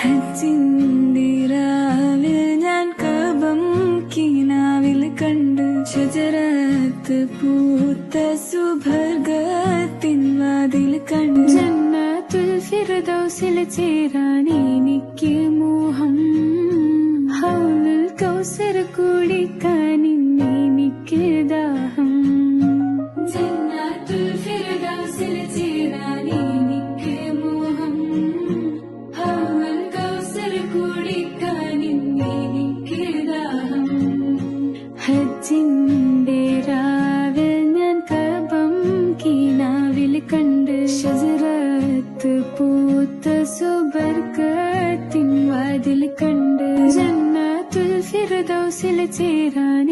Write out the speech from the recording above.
ഹജ്ജിന്റെ രാവിൽ ഞാൻ കഅബം കിനാവിൽ കണ്ട് ഷജറത്ത് പൂത്ത സുബർഗത്തിൻ വാതിൽ കണ്ട് ജന്നത്തുൽ ഫിർദൗസിൽ ചേരാൻ എനിക്ക് മോഹം ഹൗലുൽ കൗസർ കുടിക്കാൻ എനിക്ക് ദാഹം ജന്നത്തുൽ ഫിർദൗസിൽ ചേരാൻ എനിക്ക് മോഹം ഹൗലുൽ കൗസർ കുടിക്കാൻ എനിക്ക് ദാഹം ഹജ്ജിന്റെ രാവിൽ ഞാൻ കഅബം കിനാവിൽ കണ്ട് ഷജറത്ത് പൂത്ത സുബർഗത്തിൻ വാതിൽ കണ്ട് ജന്നത്തുൽ ഫിർദൗസിൽ ചേരാൻ